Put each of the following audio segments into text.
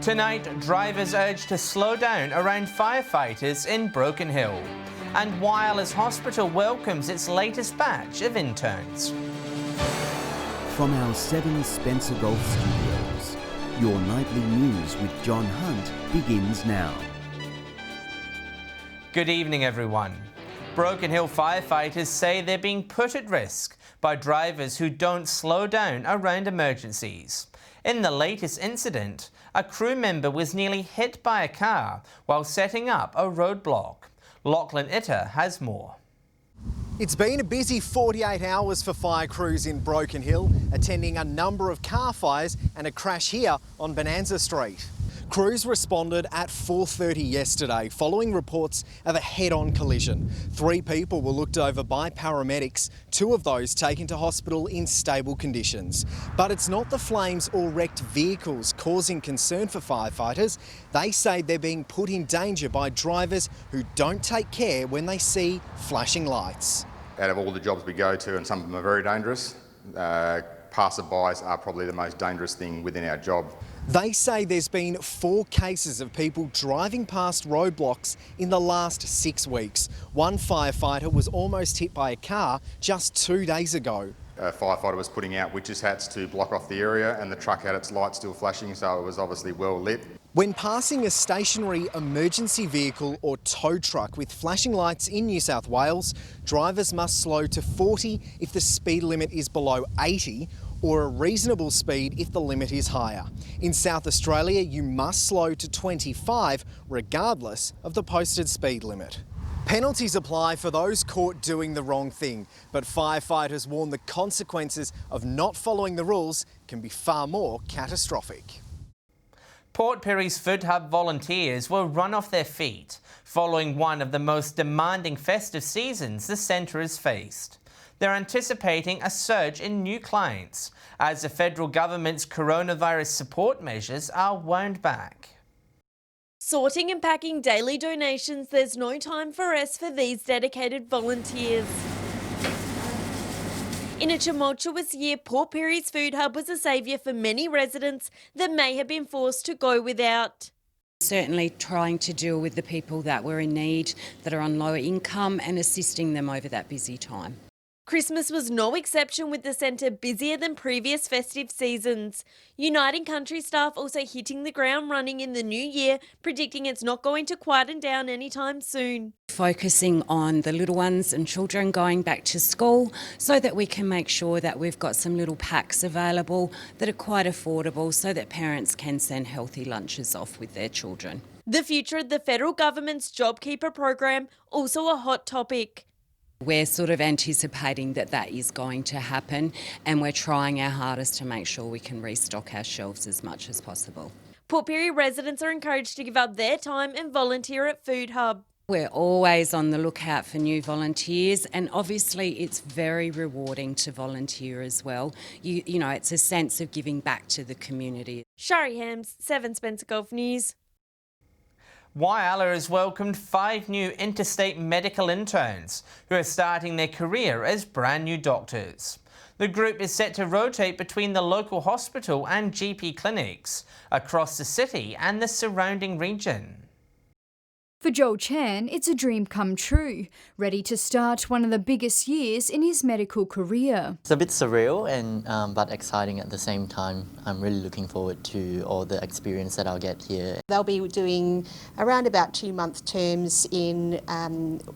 Tonight, drivers urged to slow down around firefighters in Broken Hill. And Whyalla's hospital welcomes its latest batch of interns. From our 7 Spencer Golf Studios, your nightly news with John Hunt begins now. Good evening, everyone. Broken Hill firefighters say they're being put at risk by drivers who don't slow down around emergencies. In the latest incident, a crew member was nearly hit by a car while setting up a roadblock. Lachlan Itter has more. It's been a busy 48 hours for fire crews in Broken Hill, attending a number of car fires and a crash here on Bonanza Street. Crews responded at 4:30 yesterday following reports of a head-on collision. 3 people were looked over by paramedics, 2 of those taken to hospital in stable conditions. But it's not the flames or wrecked vehicles causing concern for firefighters. They say they're being put in danger by drivers who don't take care when they see flashing lights. Out of all the jobs we go to, and some of them are very dangerous, passerbys are probably the most dangerous thing within our job. They say there's been 4 cases of people driving past roadblocks in the last 6 weeks. One firefighter was almost hit by a car just 2 days ago. A firefighter was putting out witches' hats to block off the area, and the truck had its lights still flashing, so it was obviously well lit. When passing a stationary emergency vehicle or tow truck with flashing lights in New South Wales, drivers must slow to 40 if the speed limit is below 80, or a reasonable speed if the limit is higher. In South Australia, you must slow to 25 regardless of the posted speed limit. Penalties apply for those caught doing the wrong thing, but firefighters warn the consequences of not following the rules can be far more catastrophic. Port Perry's Food Hub volunteers will run off their feet following one of the most demanding festive seasons the centre has faced. They're anticipating a surge in new clients as the federal government's coronavirus support measures are wound back. Sorting and packing daily donations, there's no time for rest for these dedicated volunteers. In a tumultuous year, Port Perry's Food Hub was a saviour for many residents that may have been forced to go without. Certainly trying to deal with the people that were in need, that are on lower income, and assisting them over that busy time. Christmas was no exception, with the centre busier than previous festive seasons. Uniting Country staff also hitting the ground running in the new year, predicting it's not going to quieten down anytime soon. Focusing on the little ones and children going back to school so that we can make sure that we've got some little packs available that are quite affordable so that parents can send healthy lunches off with their children. The future of the federal government's JobKeeper program, also a hot topic. We're sort of anticipating that is going to happen, and we're trying our hardest to make sure we can restock our shelves as much as possible. Port Pirie residents are encouraged to give up their time and volunteer at Food Hub. We're always on the lookout for new volunteers, and obviously it's very rewarding to volunteer as well. You know, it's a sense of giving back to the community. Shari Hams, 7 Spencer Golf News. Whyalla has welcomed 5 new interstate medical interns who are starting their career as brand new doctors. The group is set to rotate between the local hospital and GP clinics across the city and the surrounding region. For Joel Chan, it's a dream come true, ready to start one of the biggest years in his medical career. It's a bit surreal and but exciting at the same time. I'm really looking forward to all the experience that I'll get here. They'll be doing around about 2-month terms in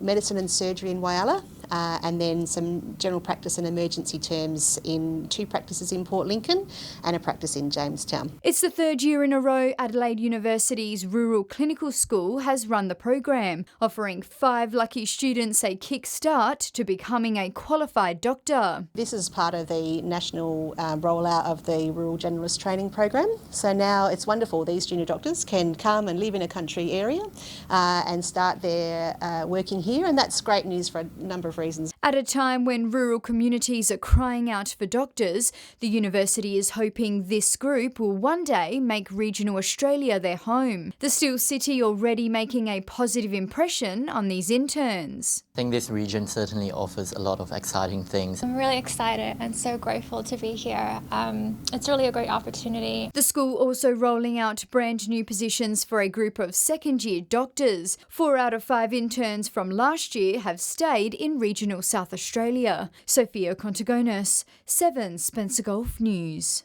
medicine and surgery in Whyalla, and then some general practice and emergency terms in 2 practices in Port Lincoln and a practice in Jamestown. It's the 3rd year in a row Adelaide University's Rural Clinical School has run the program, offering 5 lucky students a kick-start to becoming a qualified doctor. This is part of the national rollout of the Rural Generalist Training Program. So now it's wonderful. These junior doctors can come and live in a country area and start their working here, and that's great news for a number of of reasons. At a time when rural communities are crying out for doctors, the university is hoping this group will one day make regional Australia their home. The Steel City already making a positive impression on these interns. I think this region certainly offers a lot of exciting things. I'm really excited and so grateful to be here. It's really a great opportunity. The school also rolling out brand new positions for a group of second-year doctors. 4 out of 5 interns from last year have stayed in regional South Australia. Sophia Contagonis, 7 Spencer Gulf News.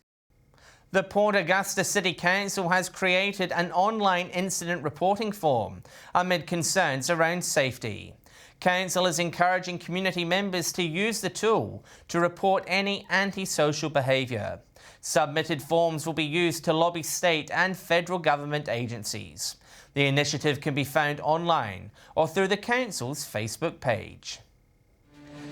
The Port Augusta City Council has created an online incident reporting form amid concerns around safety. Council is encouraging community members to use the tool to report any antisocial behaviour. Submitted forms will be used to lobby state and federal government agencies. The initiative can be found online or through the Council's Facebook page.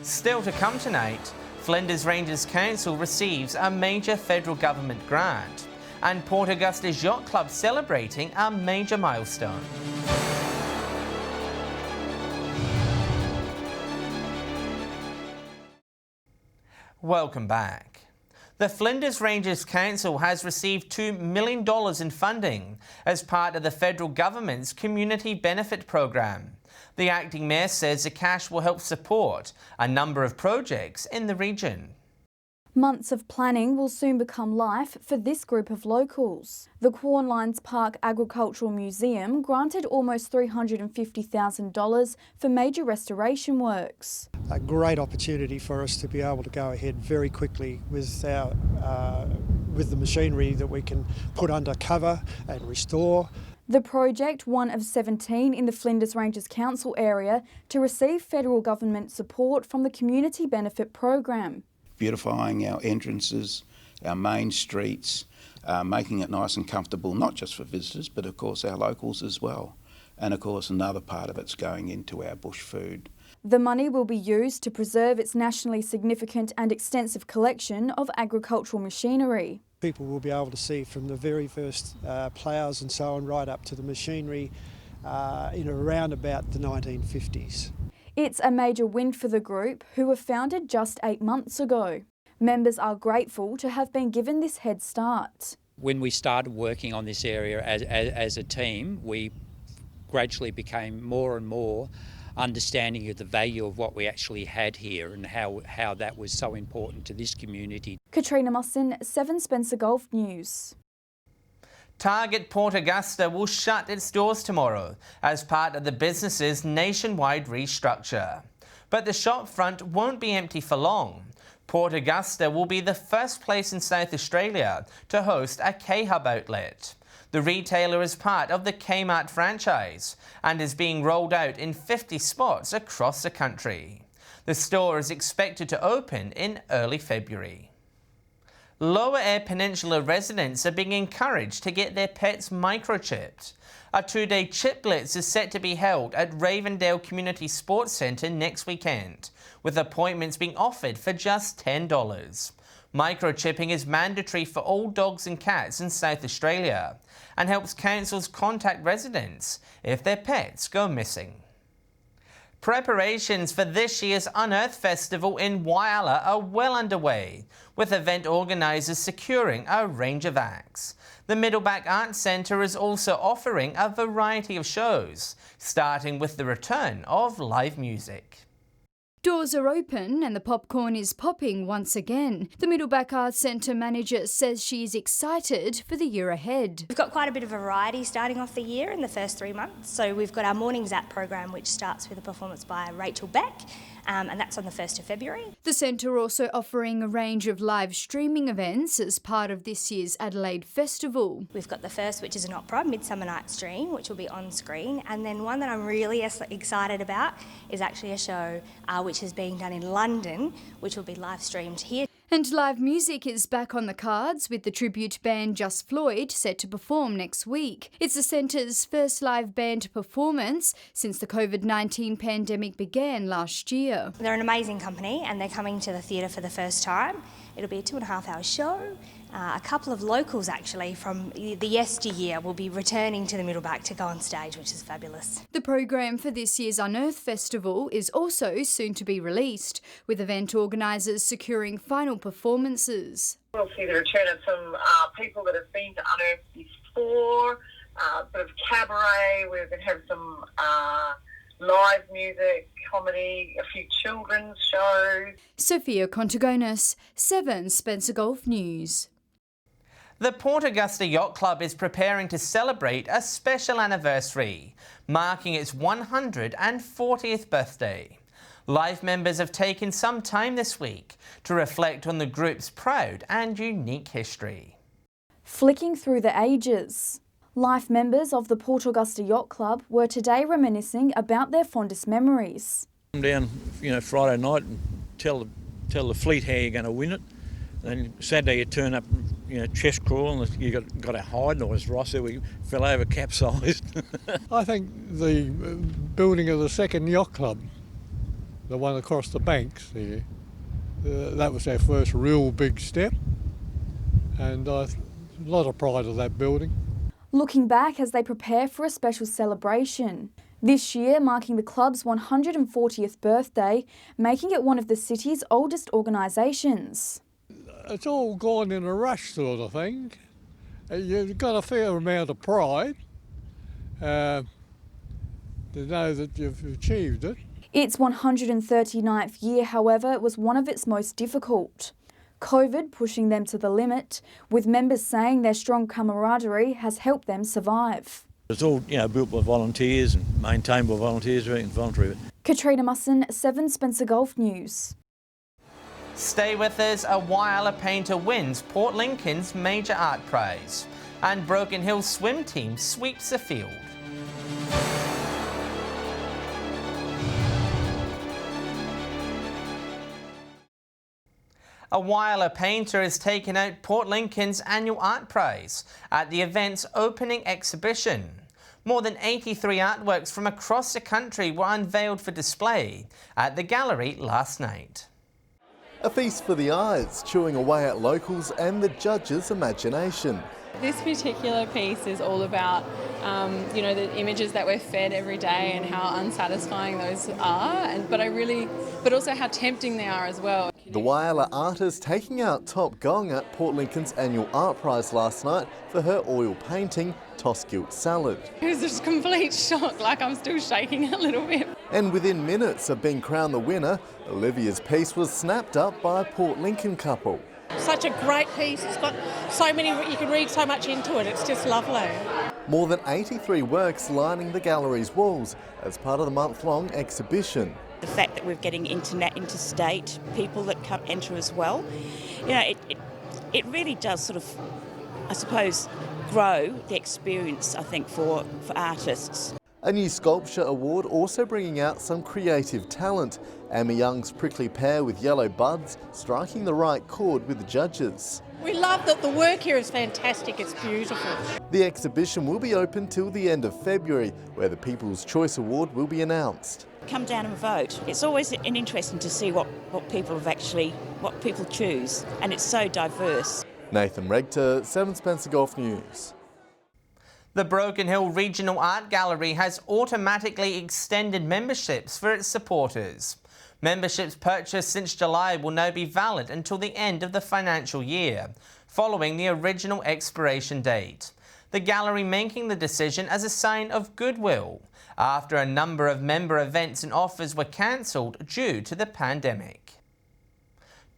Still to come tonight, Flinders Ranges Council receives a major federal government grant and Port Augusta's Yacht Club celebrating a major milestone. Welcome back. The Flinders Ranges Council has received $2 million in funding as part of the federal government's community benefit program. The acting mayor says the cash will help support a number of projects in the region. Months of planning will soon become life for this group of locals. The Cornlines Park Agricultural Museum granted almost $350,000 for major restoration works. A great opportunity for us to be able to go ahead very quickly with the machinery that we can put under cover and restore. The project, one of 17 in the Flinders Ranges Council area, to receive federal government support from the Community Benefit Program. Beautifying our entrances, our main streets, making it nice and comfortable, not just for visitors, but of course our locals as well. And of course another part of it's going into our bush food. The money will be used to preserve its nationally significant and extensive collection of agricultural machinery. People will be able to see from the very first ploughs and so on right up to the machinery in around about the 1950s. It's a major win for the group, who were founded just 8 months ago. Members are grateful to have been given this head start. When we started working on this area as a team, we gradually became more and more understanding of the value of what we actually had here and how that was so important to this community. Katrina Musson, 7 Spencer Gulf News. Target Port Augusta will shut its doors tomorrow as part of the business's nationwide restructure. But the shop front won't be empty for long. Port Augusta will be the first place in South Australia to host a K-Hub outlet. The retailer is part of the Kmart franchise and is being rolled out in 50 spots across the country. The store is expected to open in early February. Lower Eyre Peninsula residents are being encouraged to get their pets microchipped. A 2-day chip blitz is set to be held at Ravendale Community Sports Centre next weekend, with appointments being offered for just $10. Microchipping is mandatory for all dogs and cats in South Australia and helps councils contact residents if their pets go missing. Preparations for this year's Unearthed Festival in Whyalla are well underway, with event organisers securing a range of acts. The Middleback Arts Centre is also offering a variety of shows, starting with the return of live music. Doors are open and the popcorn is popping once again. The Middleback Arts Centre manager says she is excited for the year ahead. We've got quite a bit of variety starting off the year in the first 3 months. So we've got our Mornings App program, which starts with a performance by Rachel Beck, and that's on the 1st of February. The centre also offering a range of live streaming events as part of this year's Adelaide Festival. We've got the first, which is an opera, Midsummer Night's Dream, which will be on screen. And then one that I'm really excited about is actually a show which is being done in London, which will be live streamed here. And live music is back on the cards, with the tribute band Just Floyd set to perform next week. It's the centre's first live band performance since the COVID-19 pandemic began last year. They're an amazing company and they're coming to the theatre for the first time. It'll be a 2.5-hour show a couple of locals actually from the yesteryear will be returning to the Middleback to go on stage, which is fabulous. The program for this year's Unearthed Festival is also soon to be released, with event organisers securing final performances. We'll see the return of some people that have been to Unearthed before, sort of cabaret. We're going to have some live music, comedy, a few children's shows. Sophia Contagonis, 7 Spencer Gulf News. The Port Augusta Yacht Club is preparing to celebrate a special anniversary, marking its 140th birthday. Life members have taken some time this week to reflect on the group's proud and unique history. Flicking through the ages. Life members of the Port Augusta Yacht Club were today reminiscing about their fondest memories. Come down, Friday night and tell the fleet how you're going to win it. Then Saturday you turn up, chest crawl, and you got a hide noise, Ross. We fell over, capsized. I think the building of the second yacht club, the one across the banks there, that was our first real big step, and a lot of pride of that building. Looking back as they prepare for a special celebration. This year marking the club's 140th birthday, making it one of the city's oldest organisations. It's all gone in a rush sort of thing. You've got a fair amount of pride to know that you've achieved it. Its 139th year, however, was one of its most difficult. COVID pushing them to the limit, with members saying their strong camaraderie has helped them survive. It's all built by volunteers and maintained by volunteers, and voluntary. Katrina Musson, 7 Spencer Gulf News. Stay with us, a Whyalla painter wins Port Lincoln's major art prize, and Broken Hill swim team sweeps the field. A Whyalla painter has taken out Port Lincoln's annual art prize at the event's opening exhibition. More than 83 artworks from across the country were unveiled for display at the gallery last night. A feast for the eyes, chewing away at locals and the judges' imagination. This particular piece is all about, the images that we're fed every day and how unsatisfying those are, but also how tempting they are as well. The Whyalla artist taking out top gong at Port Lincoln's annual art prize last night for her oil painting, Toss-Gilt Salad. It was just complete shock, like I'm still shaking a little bit. And within minutes of being crowned the winner, Olivia's piece was snapped up by a Port Lincoln couple. Such a great piece, it's got so many, you can read so much into it, it's just lovely. More than 83 works lining the gallery's walls as part of the month-long exhibition. The fact that we're getting interstate people that enter as well, it really does sort of, I suppose, grow the experience, I think, for artists. A new sculpture award also bringing out some creative talent. Emma Young's prickly pear with yellow buds striking the right chord with the judges. We love that the work here is fantastic, it's beautiful. The exhibition will be open till the end of February, where the People's Choice Award will be announced. Come down and vote. It's always interesting to see what people choose, and it's so diverse. Nathan Regter, 7 Spencer Gulf News. The Broken Hill Regional Art Gallery has automatically extended memberships for its supporters. Memberships purchased since July will now be valid until the end of the financial year, following the original expiration date. The gallery making the decision as a sign of goodwill, after a number of member events and offers were cancelled due to the pandemic.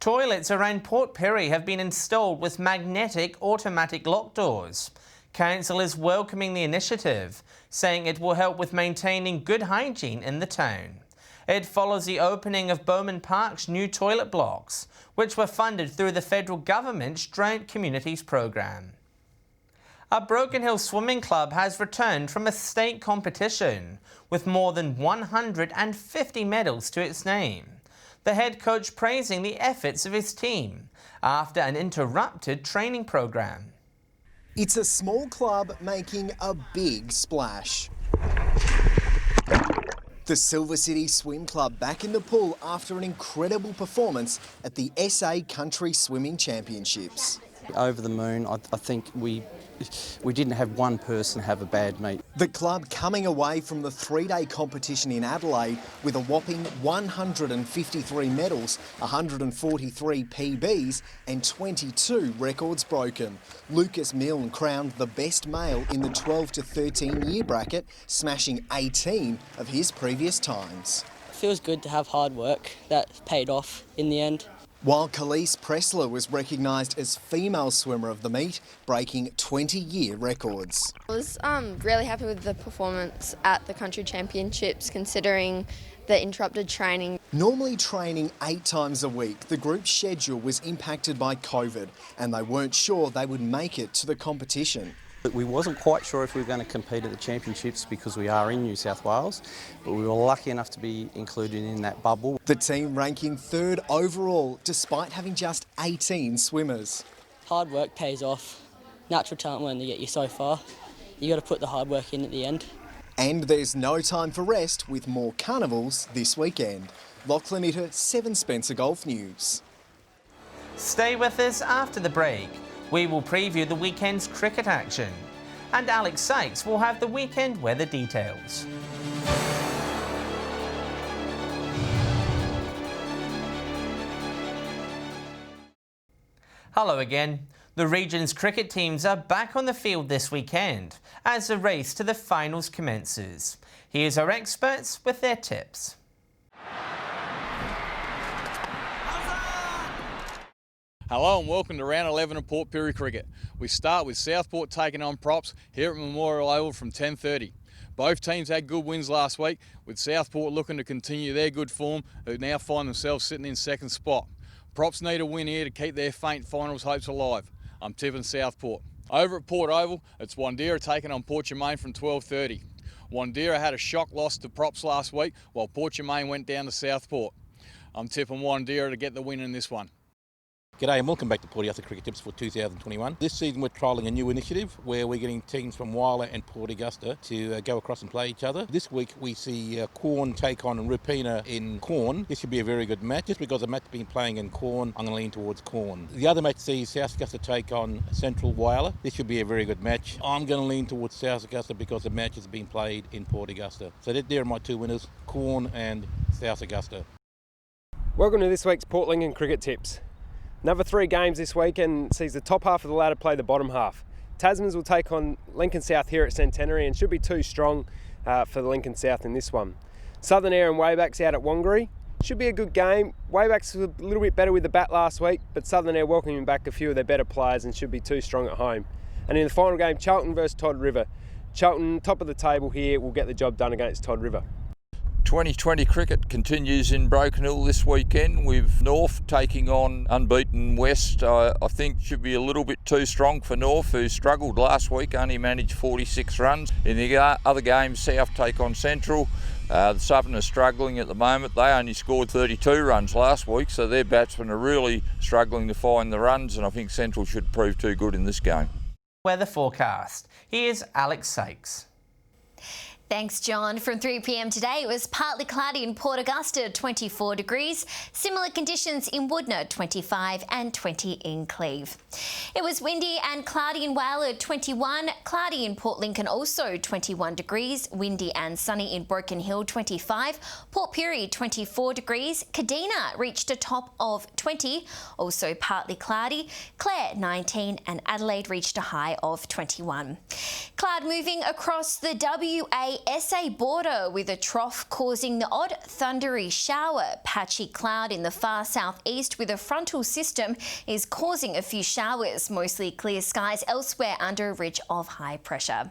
Toilets around Port Pirie have been installed with magnetic automatic lock doors. Council is welcoming the initiative, saying it will help with maintaining good hygiene in the town. It follows the opening of Bowman Park's new toilet blocks, which were funded through the federal government's Drowned Communities programme. A Broken Hill swimming club has returned from a state competition with more than 150 medals to its name. The head coach praising the efforts of his team after an interrupted training program. It's a small club making a big splash. The Silver City Swim Club back in the pool after an incredible performance at the SA Country Swimming Championships. Over the moon, I think we didn't have one person have a bad meet. The club coming away from the three-day competition in Adelaide with a whopping 153 medals, 143 PBs and 22 records broken. Lucas Milne crowned the best male in the 12 to 13 year bracket, smashing 18 of his previous times. It feels good to have hard work that paid off in the end. While Khalees Pressler was recognised as female swimmer of the meet, breaking 20-year records. I was really happy with the performance at the country championships, considering the interrupted training. Normally training 8 times a week, the group's schedule was impacted by COVID and they weren't sure they would make it to the competition. We wasn't quite sure if we were going to compete at the championships because we are in New South Wales, but we were lucky enough to be included in that bubble. The team ranking 3rd overall despite having just 18 swimmers. Hard work pays off. Natural talent will only get you so far. You got to put the hard work in at the end. And there's no time for rest with more carnivals this weekend. Lachlan Itter, 7 Spencer Golf News. Stay with us after the break. We will preview the weekend's cricket action. And Alex Sykes will have the weekend weather details. Hello again. The region's cricket teams are back on the field this weekend as the race to the finals commences. Here's our experts with their tips. Hello and welcome to round 11 of Port Pirie Cricket. We start with Southport taking on Props here at Memorial Oval from 10:30. Both teams had good wins last week, with Southport looking to continue their good form, who now find themselves sitting in 2nd spot. Props need a win here to keep their faint finals hopes alive. I'm tipping Southport. Over at Port Oval, it's Whyalla taking on Port Germain from 12:30. Whyalla had a shock loss to Props last week, while Port Germain went down to Southport. I'm tipping Whyalla to get the win in this one. G'day and welcome back to Port Augusta Cricket Tips for 2021. This season we're trialling a new initiative where we're getting teams from Whyalla and Port Augusta to go across and play each other. This week we see Corn take on Rupina in Corn. This should be a very good match. Just because the match has been playing in Corn, I'm going to lean towards Corn. The other match sees South Augusta take on Central Whyalla. This should be a very good match. I'm going to lean towards South Augusta because the match has been played in Port Augusta. So there are my 2 winners, Corn and South Augusta. Welcome to this week's Port Lincoln Cricket Tips. Another 3 games this weekend sees the top half of the ladder play the bottom half. Tasmans will take on Lincoln South here at Centenary and should be too strong for the Lincoln South in this one. Southern Air and Waybacks out at Wangari. Should be a good game. Waybacks was a little bit better with the bat last week, but Southern Air welcoming back a few of their better players and should be too strong at home. And in the final game, Charlton versus Todd River. Charlton, top of the table here, will get the job done against Todd River. 2020 cricket continues in Broken Hill this weekend with North taking on unbeaten West. I think should be a little bit too strong for North, who struggled last week, only managed 46 runs. In the other game, South take on Central. The Southern are struggling at the moment. They only scored 32 runs last week, so their batsmen are really struggling to find the runs, and I think Central should prove too good in this game. Weather forecast. Here's Alex Sykes. Thanks, John. From 3 p.m. today, it was partly cloudy in Port Augusta, 24 degrees. Similar conditions in Woodner, 25 and 20 in Cleve. It was windy and cloudy in Whyalla, 21. Cloudy in Port Lincoln, also 21 degrees. Windy and sunny in Broken Hill, 25. Port Pirie, 24 degrees. Kadina reached a top of 20. Also partly cloudy. Clare, 19. And Adelaide reached a high of 21. Cloud moving across the WA-SA border with a trough causing the odd thundery shower. Patchy cloud in the far southeast with a frontal system is causing a few showers. Mostly clear skies elsewhere under a ridge of high pressure.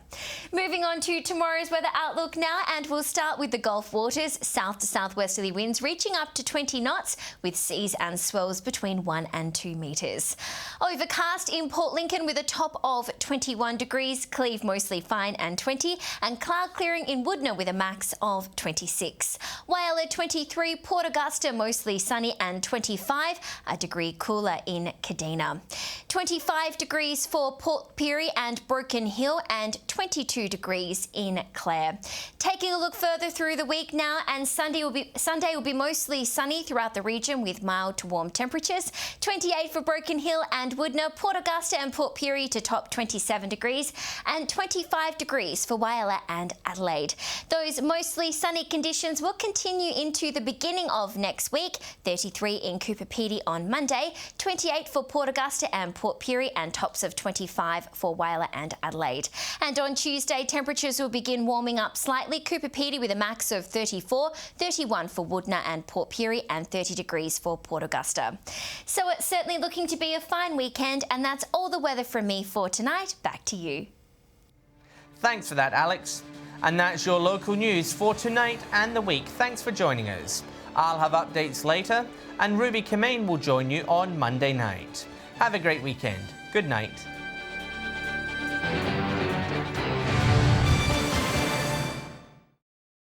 Moving on to tomorrow's weather outlook now, and we'll start with the Gulf waters. South to southwesterly winds reaching up to 20 knots with seas and swells between 1 and 2 metres. Overcast in Port Lincoln with a top of 21 degrees. Cleve mostly mostly fine and 20, and cloud clearing in Woodner with a max of 26. Whyalla 23, Port Augusta mostly sunny and 25, a degree cooler in Kadina. 25 degrees for Port Pirie and Broken Hill, and 22 degrees in Clare. Taking a look further through the week now, and Sunday will be mostly sunny throughout the region with mild to warm temperatures. 28 for Broken Hill and Woodner, Port Augusta and Port Pirie to top 27 degrees, and 25 degrees for Whyalla and Adelaide. Those mostly sunny conditions will continue into the beginning of next week. 33 in Cooper Pedy on Monday, 28 for Port Augusta and Port Pirie, and tops of 25 for Whyalla and Adelaide. And on Tuesday, temperatures will begin warming up slightly. Cooper Pedy with a max of 34, 31 for Woodner and Port Pirie, and 30 degrees for Port Augusta. So it's certainly looking to be a fine weekend, and that's all the weather from me for tonight. Back to you. Thanks for that, Alex. And that's your local news for tonight and the week. Thanks for joining us. I'll have updates later, and Ruby Kameen will join you on Monday night. Have a great weekend. Good night.